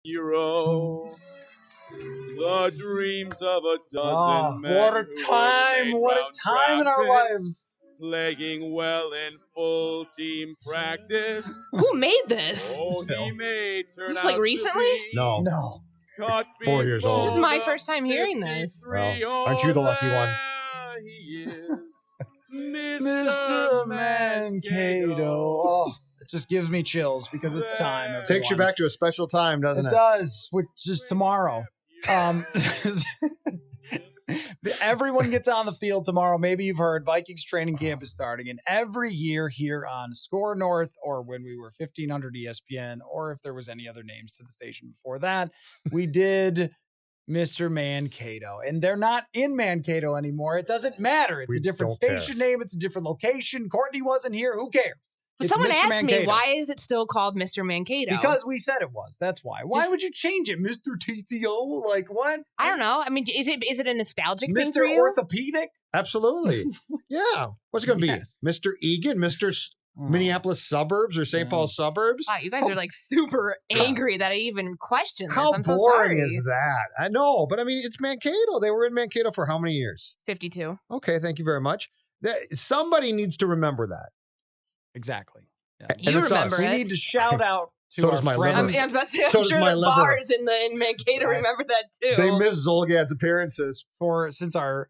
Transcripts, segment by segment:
hero. The dreams of a dozen men. What a who time! would What make a time in our round trip, lives! Playing well in full team practice. Who made this? Oh, Phil. he may turn This is out like to recently? be No. caught 4 years old. This is before my the first time hearing this. 53. Well, aren't you the lucky one? There he is, Mr. Mankato. Oh, it just gives me chills because it's time. Everyone. Takes you back to a special time, doesn't It it? does, which is tomorrow. Everyone gets on the field tomorrow. Maybe you've heard Vikings training camp is starting, and every year here on Score North, or when we were 1500 ESPN, or if there was any other names to the station before that, we did Mr. Mankato, and they're not in Mankato anymore. It doesn't matter. It's We a different don't care. station name. It's a different location. Courtney wasn't here. Who cares? But It's someone Mr. asked me, Mankato. why is it still called Mr. Mankato? Because we said it was. That's why. Why Just- would you change it, Mr. TCO? Like what? I don't know. I mean, is it a nostalgic thing for Mr. you? Orthopedic? Absolutely. Yeah. What's it going to be? Yes. Mr. Egan, Mr. Minneapolis suburbs or St. Yeah. Paul suburbs? Wow, you guys are like super angry that I even questioned this. How I'm so boring sorry. is that? I know, but I mean, it's Mankato. They were in Mankato for how many years? 52. Okay, thank you very much. Somebody needs to remember that. Exactly. Yeah. And You it's us. remember We it. need to shout out to So our does my friends. liver. I'm about to say, So I'm does sure my the liver. bars in Mankato Right. remember that too. They miss Zulgad's appearances. Since our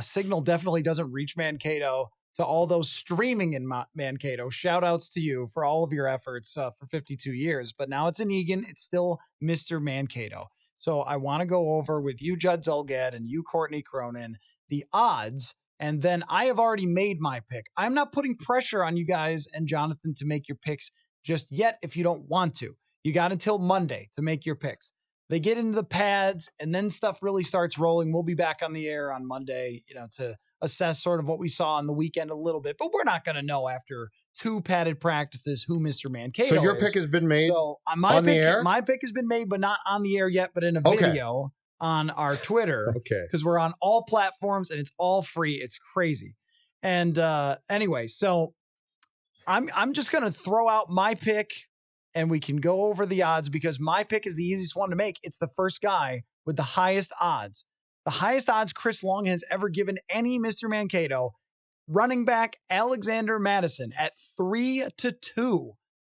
signal definitely doesn't reach Mankato, to all those streaming in Mankato, shout outs to you for all of your efforts for 52 years. But now it's in Egan. It's still Mr. Mankato. So I want to go over with you, Judd Zulgad, and you, Courtney Cronin, the odds. And then I have already made my pick. I'm not putting pressure on you guys and Jonathan to make your picks just yet if you don't want to. You got until Monday to make your picks. They get into the pads and then stuff really starts rolling. We'll be back on the air on Monday, to assess sort of what we saw on the weekend a little bit, but we're not going to know after 2 padded practices who Mr. Mankato So your is. pick has been made. So on the air? my pick has been made, but not on the air yet, but in a Okay. video on our Twitter. Okay. Because we're on all platforms and it's all free. It's crazy. And anyway, so I'm just gonna throw out my pick and we can go over the odds because my pick is the easiest one to make. It's the first guy with the highest odds. The highest odds Chris Long has ever given any Mr. Mankato. Running back Alexander Madison at 3-2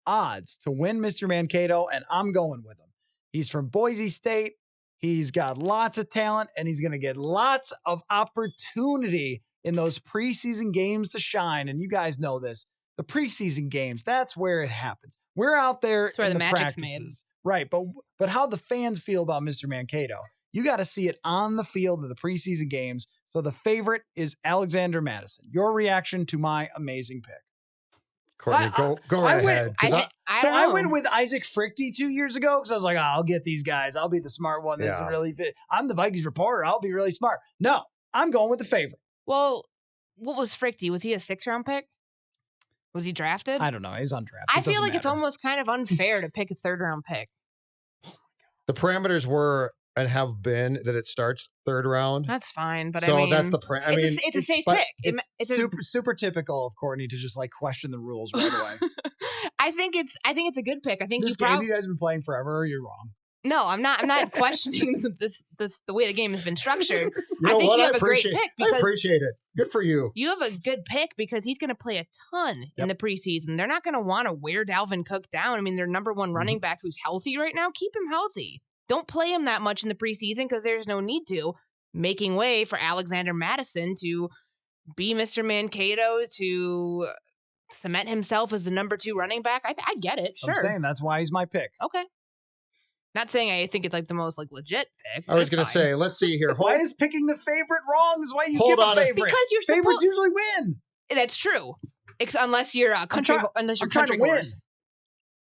odds to win Mr. Mankato, and I'm going with him. He's from Boise State. He's got lots of talent, and he's going to get lots of opportunity in those preseason games to shine. And you guys know this. The preseason games, that's where it happens. We're out there That's where in the the magic's practices. Right, but how the fans feel about Mr. Mankato, you got to see it on the field of the preseason games. So the favorite is Alexander Madison. Your reaction to my amazing pick. Courtney, go right ahead. 'Cause I went with Isaac Frichte 2 years ago because I was like, I'll get these guys. I'll be the smart one. That's really fit. I'm the Vikings reporter. I'll be really smart. No, I'm going with the favorite. Well, what was Frichte? Was he a 6th-round pick? Was he drafted? I don't know. He's undrafted. I feel like it's almost kind of unfair to pick a 3rd-round pick. the parameters were and have been that it starts 3rd round. That's fine, but So I mean, that's the it's a safe but pick. It's super typical of Courtney to just like question the rules right away. I think it's a good pick. I think This game you guys have been playing forever. You're wrong. No, I'm not questioning the way the game has been structured. You know I think what? you have a great pick I because appreciate it. Good for you. you have a good pick because he's going to play a ton in the preseason. They're not going to want to wear Dalvin Cook down. I mean, their number one running back who's healthy right now, keep him healthy. Don't play him that much in the preseason because there's no need to. Making way for Alexander Madison to be Mr. Mankato, to cement himself as the number 2 running back. I get it. Sure. I'm saying that's why he's my pick. Okay. Not saying I think it's like the most like legit pick. I was That's going to fine. say, let's see here. Why is picking the favorite wrong? Is why you Hold give on a a- favorite. Because you're favorites supposed. usually win. That's true. Unless you're a country. Unless you're I'm trying to country win. horse.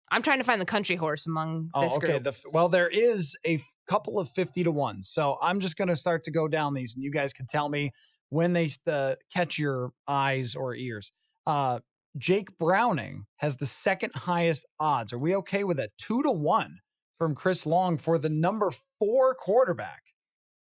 I'm trying to find the country horse among this okay. group. Well, there is a couple of 50-1s. So I'm just going to start to go down these, and you guys can tell me when they catch your eyes or ears. Jake Browning has the 2nd highest odds. Are we okay with a 2-1 from Chris Long for the number 4 quarterback?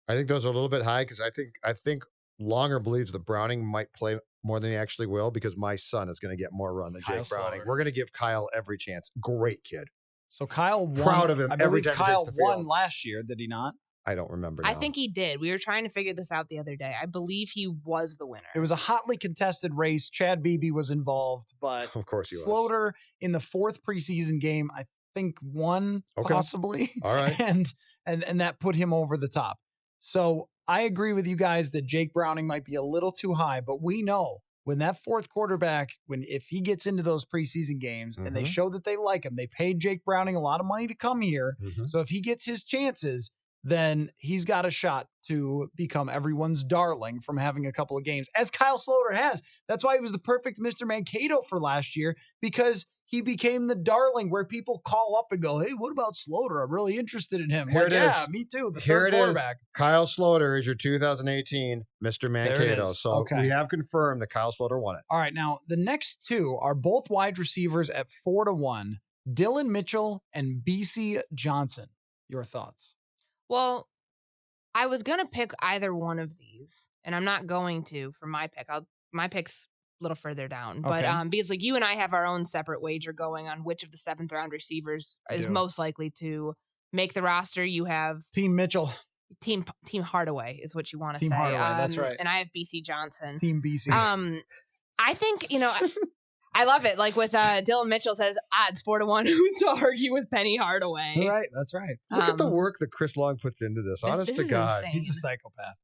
I think those are a little bit high because I think Longer believes that Browning might play more than he actually will because my son is going to get more run than Kyle Jake Browning. Sloter. We're going to give Kyle every chance. Great kid. So Kyle won. Proud of him I every believe time he Kyle takes the won field. last year, did he not? I don't remember. I now. think he did. We were trying to figure this out the other day. I believe he was the winner. It was a hotly contested race. Chad Beebe was involved, but Of course he was. Slaughter in the 4th preseason game, I think won possibly. All right. and that put him over the top. So I agree with you guys that Jake Browning might be a little too high, but we know when that 4th quarterback, if he gets into those preseason games and they show that they like him, they paid Jake Browning a lot of money to come here. So if he gets his chances, then he's got a shot to become everyone's darling from having a couple of games, as Kyle Slaughter has. That's why he was the perfect Mr. Mankato for last year, because he became the darling where people call up and go, hey, what about Slaughter? I'm really interested in him. Here like, it yeah, is. me too. The Here third it quarterback. is. Kyle Slaughter is your 2018 Mr. Mankato. So we have confirmed that Kyle Slaughter won it. All right. Now, the next two are both wide receivers at 4-1, Dylan Mitchell and BC Johnson. Your thoughts? Well, I was going to pick either one of these, and I'm not going to for my pick. My pick's a little further down. But because like you and I have our own separate wager going on which of the 7th round receivers is most likely to make the roster. You have Team Mitchell. Team Hardaway is what you want to say. Team Hardaway, that's right. And I have BC Johnson. Team BC. I think, I love it. Like with Dylan Mitchell says odds 4-1. Who's to argue with Penny Hardaway? All right, that's right. Look at the work that Chris Long puts into this. Honest to God, insane. He's a psychopath.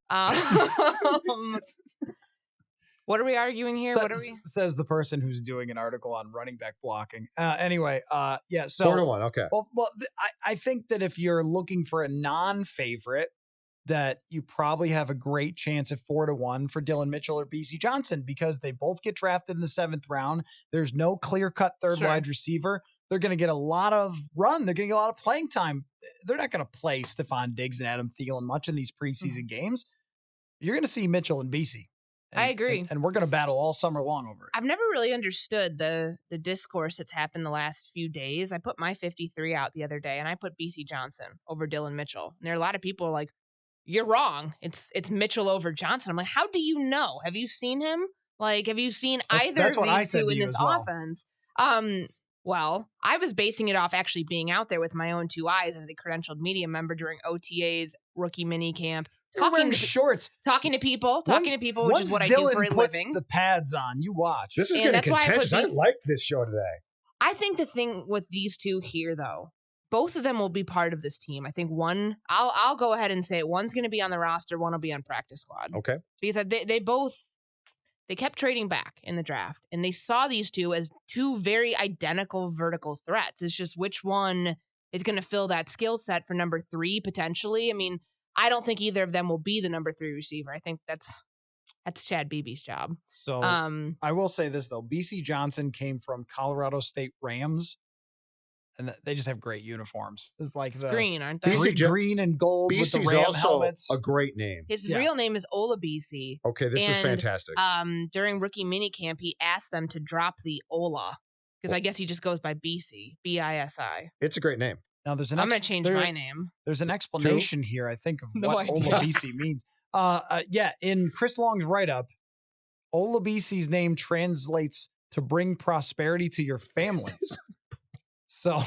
What are we arguing here? Says the person who's doing an article on running back blocking. Anyway, yeah. So 4-1. Okay. Well, I think that if you're looking for a non-favorite, that you probably have a great chance at 4-1 for Dylan Mitchell or BC Johnson, because they both get drafted in the 7th round. There's no clear-cut third wide receiver. They're going to get a lot of run. They're going to get a lot of playing time. They're not going to play Stephon Diggs and Adam Thielen much in these preseason games. You're going to see Mitchell and BC. I agree. And we're going to battle all summer long over it. I've never really understood the discourse that's happened the last few days. I put my 53 out the other day, and I put BC Johnson over Dylan Mitchell. And there are a lot of people like, you're wrong. It's Mitchell over Johnson. I'm like, how do you know? Have you seen him? Like, have you seen either of these two in this offense? Well, I was basing it off actually being out there with my own 2 eyes as a credentialed media member during OTAs, rookie mini camp. Talking to people, which is what I do for a living. The pads on, you watch. This is getting contentious. I like this show today. I think the thing with these two here, though, both of them will be part of this team. I think one, I'll go ahead and say it. One's going to be on the roster. One will be on practice squad. Okay. Because they kept trading back in the draft, and they saw these two as two very identical vertical threats. It's just which one is going to fill that skill set for number 3 potentially. I mean, I don't think either of them will be the number 3 receiver. I think that's Chad Beebe's job. So I will say this though, BC Johnson came from Colorado State Rams, and they just have great uniforms. It's like the green, aren't they? Green and gold with the Ram helmets. A great name. His real name is Ola BC. Okay, this is fantastic. During rookie minicamp, he asked them to drop the Ola because I guess he just goes by BC, BISI. It's a great name. Now I'm going to change my name. There's an explanation here, I think, of what Ola BC means. Yeah, in Chris Long's write-up, Ola BC's name translates to bring prosperity to your family. So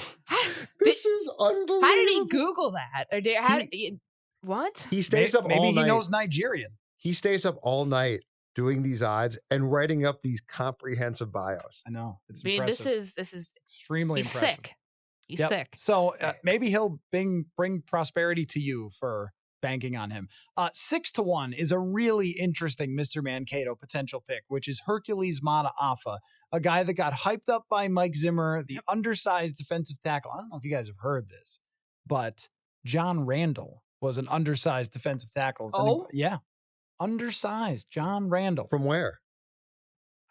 this is unbelievable. How did he Google that? What? He stays up all night. Maybe he knows Nigerian. He stays up all night doing these odds and writing up these comprehensive bios. I know. It's impressive. This is extremely impressive. Sick. He's sick. So maybe he'll bring prosperity to you for banking on him. 6-1 is a really interesting Mr. Mankato potential pick, which is Hercules Mataafa, a guy that got hyped up by Mike Zimmer, the undersized defensive tackle. I don't know if you guys have heard this, but John Randall was an undersized defensive tackle. Yeah. Undersized John Randall. From where?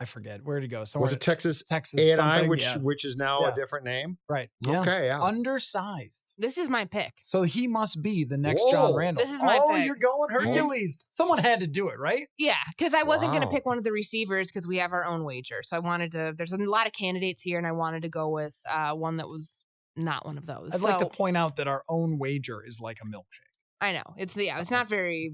I forget. Where'd he go? Was it Texas A&I, which is now a different name? Right. Yeah. Okay, yeah. Undersized. This is my pick. So he must be the next John Randall. This is my pick. Oh, you're going Hercules. Someone had to do it, right? Yeah, because I wasn't going to pick one of the receivers because we have our own wager. So I wanted to, there's a lot of candidates here, and I wanted to go with one that was not one of those. I'd like to point out that our own wager is like a milkshake. I know. It's not very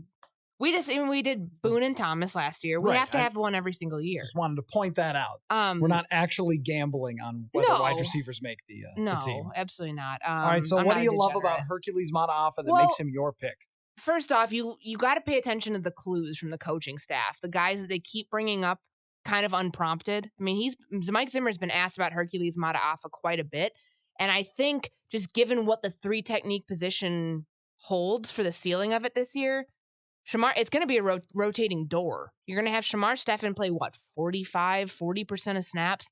We did Boone and Thomas last year. We Right, have to have one every single year. Just wanted to point that out. We're not actually gambling on whether wide receivers make the team. No, absolutely not. All right, so I'm what not do a you love degenerate. about Hercules Mataafa that Well, makes him your pick? First off, you got to pay attention to the clues from the coaching staff, the guys that they keep bringing up kind of unprompted. I mean, Mike Zimmer's been asked about Hercules Mataafa quite a bit, and I think just given what the 3 technique position holds for the ceiling of it this year, it's going to be a rotating door. You're going to have Shamar Steffen play, 40% of snaps.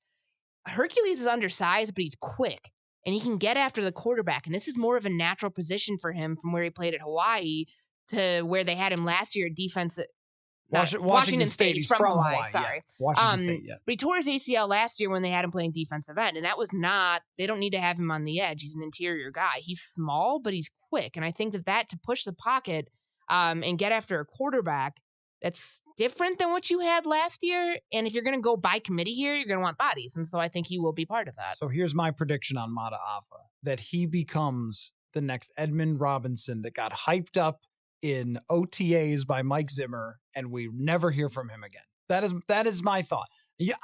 Hercules is undersized, but he's quick, and he can get after the quarterback. And this is more of a natural position for him from where he played at Hawaii to where they had him last year at Washington State. He's from Hawaii. Sorry. Yeah. Washington State, yeah. But he tore his ACL last year when they had him playing defensive end, and that was they don't need to have him on the edge. He's an interior guy. He's small, but he's quick, and I think that to push the pocket and get after a quarterback, that's different than what you had last year. And if you're going to go by committee here, you're going to want bodies, and so I think he will be part of that. So here's my prediction on Mataafa, that he becomes the next Edmund Robinson that got hyped up in OTAs by Mike Zimmer, and we never hear from him again. That is my thought. Yeah,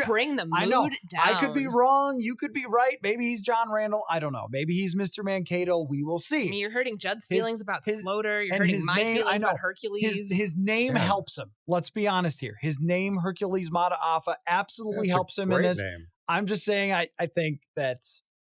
bring the mood down. I could be wrong. You could be right. Maybe he's John Randall. I don't know. Maybe he's Mr. Mankato. We will see. I mean, you're hurting Judd's feelings about Slaughter. You're hurting my feelings about Hercules. His name helps him. Let's be honest here. His name, Hercules Mataafa, absolutely helps him in this. Name. I'm just saying I think that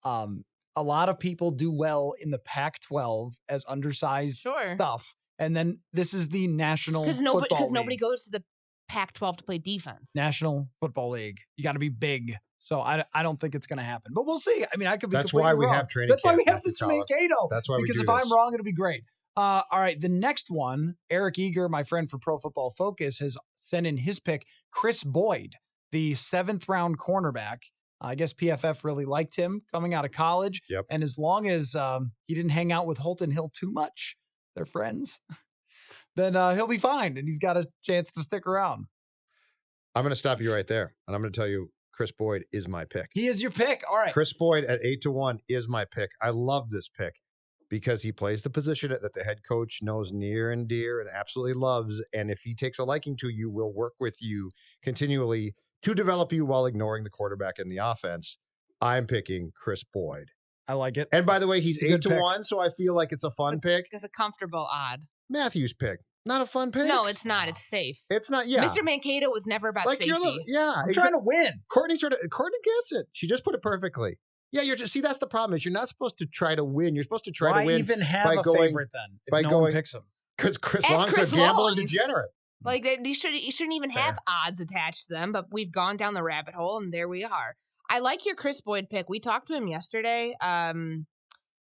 a lot of people do well in the Pac-12 as undersized stuff. And then this is the National Football League. Because nobody goes to the Pac-12 to play defense. National Football League. You got to be big. So I don't think it's going to happen. But we'll see. I mean, I could be completely wrong. That's why we have training That's camp. why we have this Mankato. That's why we do Because if this. I'm wrong, it'll be great. All right, the next one, Eric Eager, my friend for Pro Football Focus, has sent in his pick, Chris Boyd, the 7th-round cornerback. I guess PFF really liked him coming out of college. Yep. And as long as he didn't hang out with Holton Hill too much, they're friends, then he'll be fine. And he's got a chance to stick around. I'm going to stop you right there. And I'm going to tell you, Chris Boyd is my pick. He is your pick. All right. Chris Boyd at 8-1 is my pick. I love this pick because he plays the position that the head coach knows near and dear and absolutely loves. And if he takes a liking to you, will work with you continually to develop you while ignoring the quarterback in the offense. I'm picking Chris Boyd. I like it. And by the way, he's 8-1, so I feel like it's a fun pick. It's a comfortable odd. Matthew's pick. Not a fun pick. No, it's not. It's safe. It's not. Yeah. Mr. Mankato was never about safety. I'm trying to win. Courtney gets it. She just put it perfectly. Yeah, that's the problem is you're not supposed to try to win. You're supposed to try to win. Why even have a favorite then if no one picks him? Because Chris Long's a gambling degenerate. Like you shouldn't even have odds attached to them, but we've gone down the rabbit hole and there we are. I like your Chris Boyd pick. We talked to him yesterday, and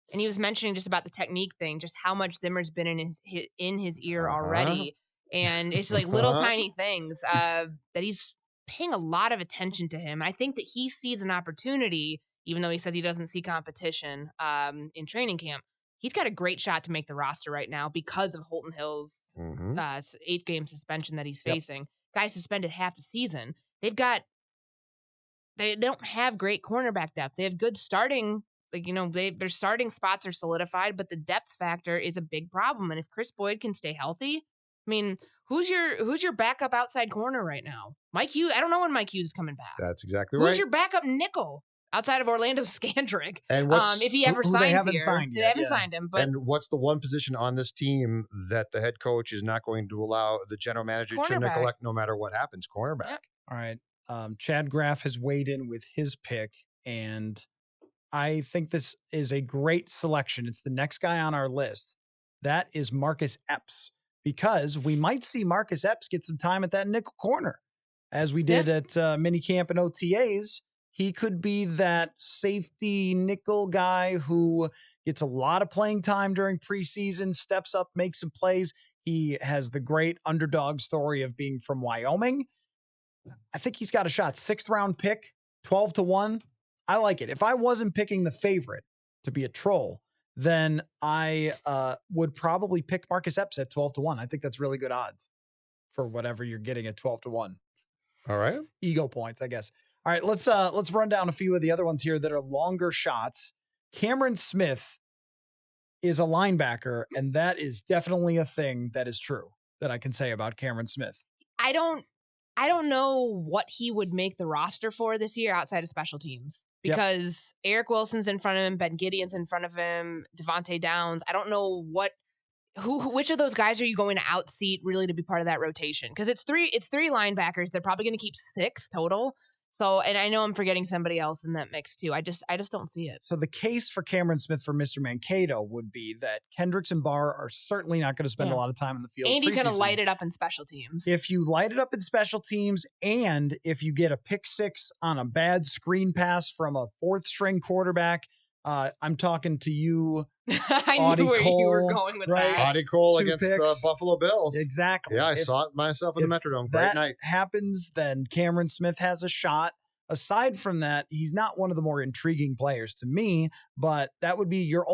he was mentioning just about the technique thing, just how much Zimmer's been in his ear already, and it's like little tiny things that he's paying a lot of attention to him. I think that he sees an opportunity, even though he says he doesn't see competition in training camp. He's got a great shot to make the roster right now because of Holton Hill's 8-game suspension that he's facing. Guy suspended half the season. They don't have great cornerback depth. They have good starting, their starting spots are solidified, but the depth factor is a big problem. And if Chris Boyd can stay healthy, I mean, who's your backup outside corner right now? Mike Hughes. I don't know when Mike Hughes is coming back. That's exactly right. Who's your backup nickel? Outside of Orlando Scandrick, and if he ever signs here, they haven't signed him. But and what's the one position on this team that the head coach is not going to allow the general manager to neglect no matter what happens? Cornerback. Yep. All right. Chad Graff has weighed in with his pick, and I think this is a great selection. It's the next guy on our list. That is Marcus Epps, because we might see Marcus Epps get some time at that nickel corner, as we did at minicamp and OTAs. He could be that safety nickel guy who gets a lot of playing time during preseason, steps up, makes some plays. He has the great underdog story of being from Wyoming. I think he's got a shot. 6th-round pick, 12-1. I like it. If I wasn't picking the favorite to be a troll, then I would probably pick Marcus Epps at 12-1. I think that's really good odds for whatever you're getting at 12-1. All right. Ego points, I guess. All right, let's run down a few of the other ones here that are longer shots. Cameron Smith is a linebacker, and that is definitely a thing that is true. that I can say about Cameron Smith. I don't know what he would make the roster for this year outside of special teams because Eric Wilson's in front of him, Ben Gideon's in front of him, Devontae Downs. I don't know which of those guys are you going to outseat really to be part of that rotation? Because it's three linebackers. They're probably going to keep 6 total. So, and I know I'm forgetting somebody else in that mix too. I just don't see it. So the case for Cameron Smith for Mr. Mankato would be that Kendricks and Barr are certainly not going to spend a lot of time in the field. And he's going to light it up in special teams. If you light it up in special teams, and if you get a pick 6 on a bad screen pass from a 4th string quarterback, I'm talking to you. I knew where you were going with that. Audie Cole 2 against picks. the Buffalo Bills. Exactly. Yeah, I saw it myself in the Metrodome. Great night. Happens, then Cameron Smith has a shot. Aside from that, he's not one of the more intriguing players to me, but that would be your